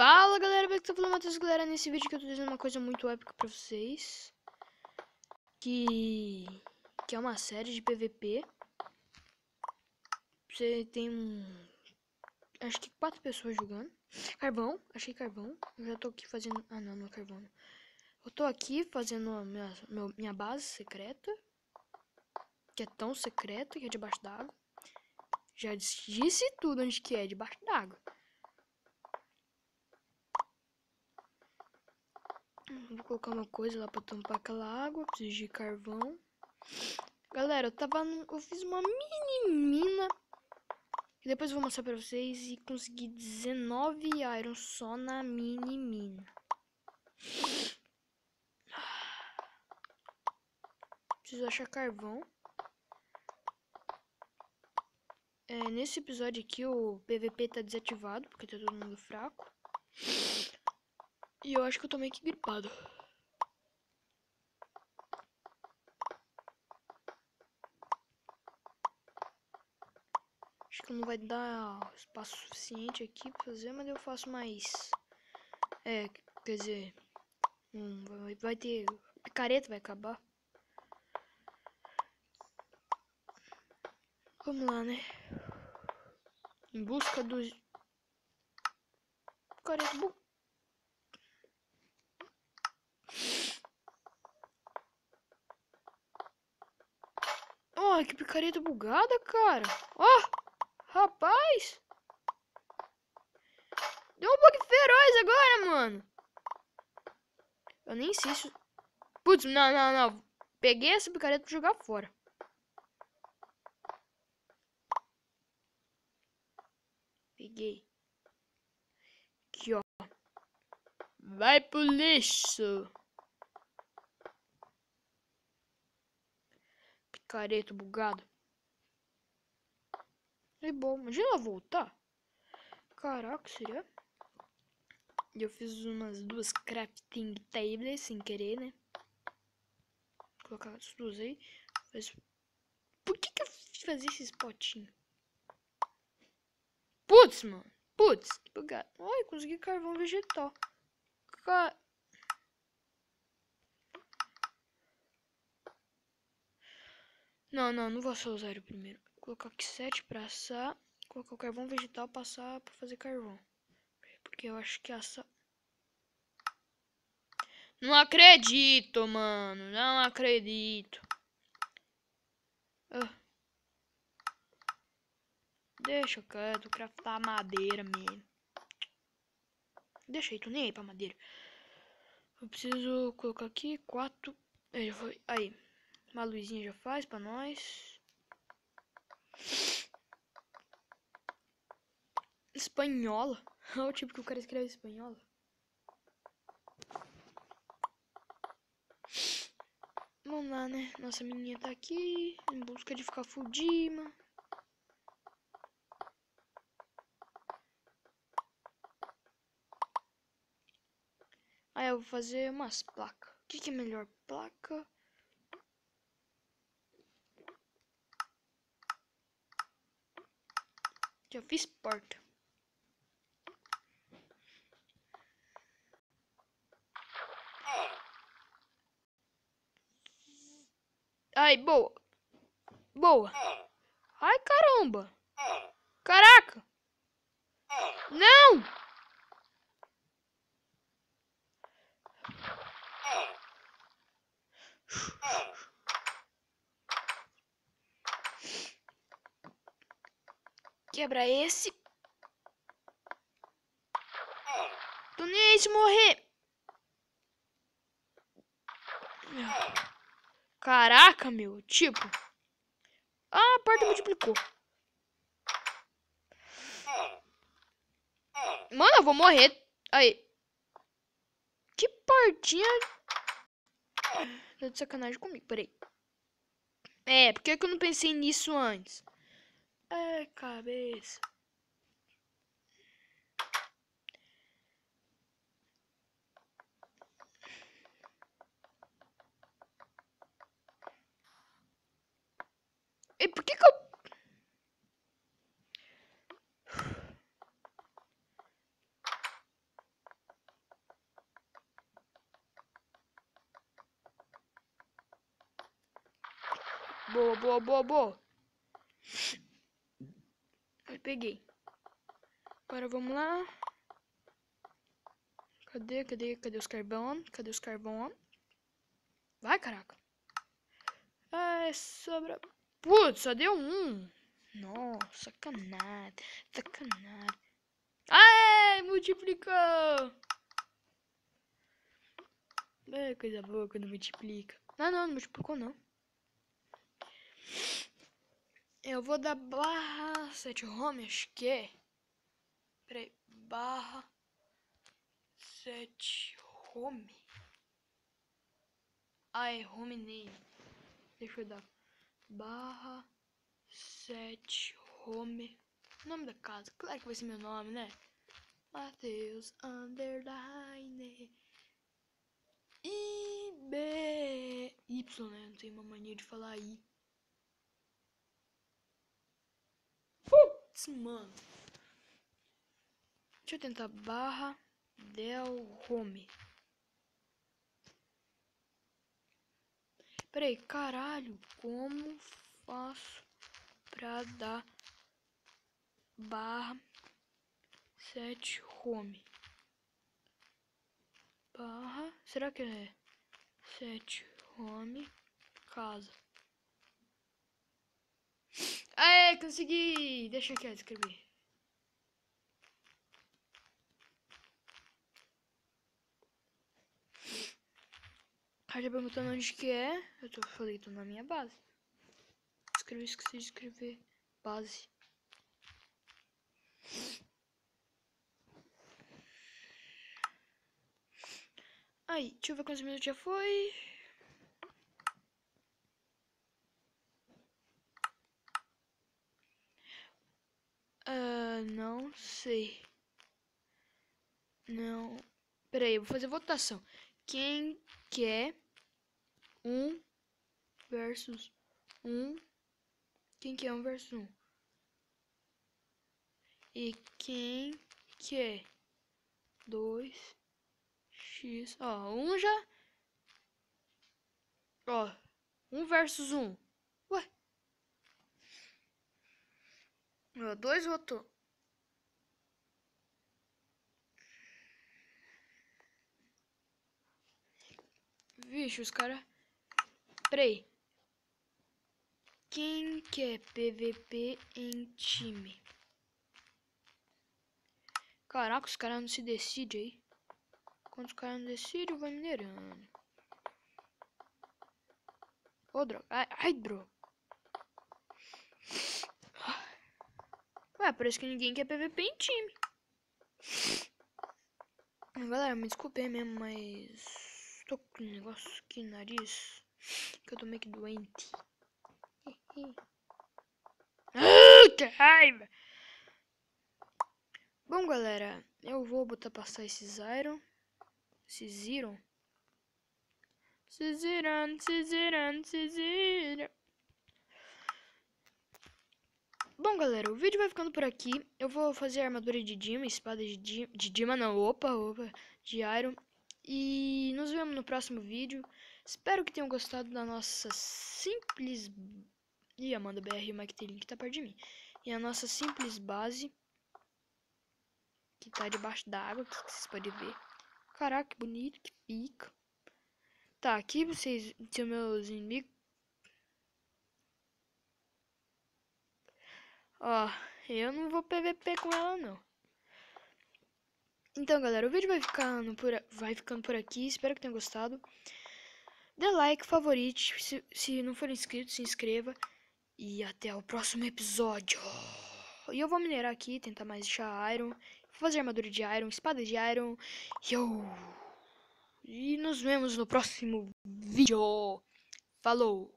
Fala galera, como é que tá falando, Matheus? Galera, nesse vídeo que eu tô dizendo uma coisa muito épica pra vocês, que é uma série de PVP. Você tem acho que 4 pessoas jogando. Carvão, achei carvão. Eu já tô aqui fazendo, não é carvão não. Eu tô aqui fazendo a minha base secreta, que é tão secreta que é debaixo d'água. Já disse tudo onde que é, debaixo d'água. Vou colocar uma coisa lá pra tampar aquela água. Preciso de carvão. Galera, eu fiz uma mini mina. E depois eu vou mostrar pra vocês. E consegui 19 iron só na mini mina. Preciso achar carvão. Nesse episódio aqui o PVP tá desativado. Porque tá todo mundo fraco. E eu acho que eu tô meio que gripado. Acho que não vai dar espaço suficiente aqui pra fazer, mas eu faço mais. Quer dizer, vai ter. Picareta vai acabar. Vamos lá, né? Em busca dos. Picareta. Oh, que picareta bugada, cara. Oh, rapaz. Deu um bug feroz agora, mano. Eu nem sei se... Putz, não. Peguei essa picareta pra jogar fora. Peguei. Aqui, ó. Vai pro lixo. Picareta bugada. É bom. Imagina ela voltar. Caraca, seria? E eu fiz umas 2 crafting tables sem querer, né? Vou colocar as 2 aí. Mas... Por que eu fiz fazer esses potinhos? Putz, mano. Putz, que bugado. Ai, consegui carvão vegetal. Não vou só usar o primeiro. Vou colocar aqui 7 pra assar. Colocar o carvão vegetal pra assar pra fazer carvão. Porque eu acho que assa... Não acredito, mano. Não acredito. Deixa quieto, craftar madeira mesmo. Deixa aí, tô nem aí pra madeira. Eu preciso colocar aqui 4. Já foi. Aí. Uma luzinha já faz pra nós. Espanhola. Olha o tipo que o cara escreve espanhola. Vamos lá, né? Nossa menina tá aqui. Em busca de ficar fudida. Aí eu vou fazer umas placas. O que é melhor? Placa. Já fiz porta. Ai, boa. Boa. Ai, caramba. Caraca. Não. Quebra esse. Tô nem aí se morrer. Caraca, meu. Tipo. Ah, a porta multiplicou. Mano, eu vou morrer. Aí. Que portinha. Tá de sacanagem comigo. Peraí. Por que eu não pensei nisso antes? Cabeça. E por que eu... Boa, boa, boa, boa. Aí, peguei. Agora vamos lá. Cadê os carvão? Cadê os carvão? Vai, caraca. Ai, sobra... Putz, só deu um. Nossa, sacanagem. Sacanagem. Ai, multiplicou. É coisa boa quando multiplica. Não multiplicou não. Eu vou dar barra 7 home, acho que é. Peraí, barra 7 home. Ah, é home name. Deixa eu dar barra 7 home. O nome da casa, claro que vai ser meu nome, né? Matheus underline IB Y, né? Não tenho uma mania de falar I. Putz, mano. Deixa eu tentar barra del home. Peraí, caralho, como faço pra dar barra 7 home? Barra, será que é 7 home casa? Aê, consegui! Deixa aqui escrever. Aí já perguntando onde que é. Falei, tô na minha base. Esqueci de escrever base. Aí, deixa eu ver quantos minutos já foi. Não sei. Não. Peraí, eu vou fazer votação. Quem quer 1 versus 1? Quem quer 1 versus 1? E quem quer 2x? Ó, 1 já. Ó, 1 versus 1. Ué. Ó, 2 votou. Vixe, os caras... Peraí. Quem quer PVP em time? Caraca, os caras não se decidem aí. Quando os caras não decidem, vai minerando. Ô, droga. Ai, droga. Ué, parece que ninguém quer PVP em time. Galera, me desculpem mesmo, mas... Tô com um negócio aqui no nariz. Que eu tô meio que doente. Que raiva! Bom, galera, eu vou botar passar esses iron. Esses iron. Bom, galera, o vídeo vai ficando por aqui. Eu vou fazer a armadura de Dima, espada de Dima não, opa, de Iron. E nos vemos no próximo vídeo. Espero que tenham gostado da nossa simples... Ih, Amanda BR, o Mike T-Link tá perto de mim. E a nossa simples base, que tá debaixo da água, que vocês podem ver. Caraca, que bonito que fica. Tá, aqui vocês são meus inimigos. Ó, eu não vou PVP com ela, não. Então, galera, o vídeo vai ficando por aqui. Espero que tenham gostado. Dê like, favorite. Se não for inscrito, se inscreva. E até o próximo episódio. E eu vou minerar aqui, tentar mais achar Iron. Fazer armadura de Iron, espada de Iron. E nos vemos no próximo vídeo. Falou!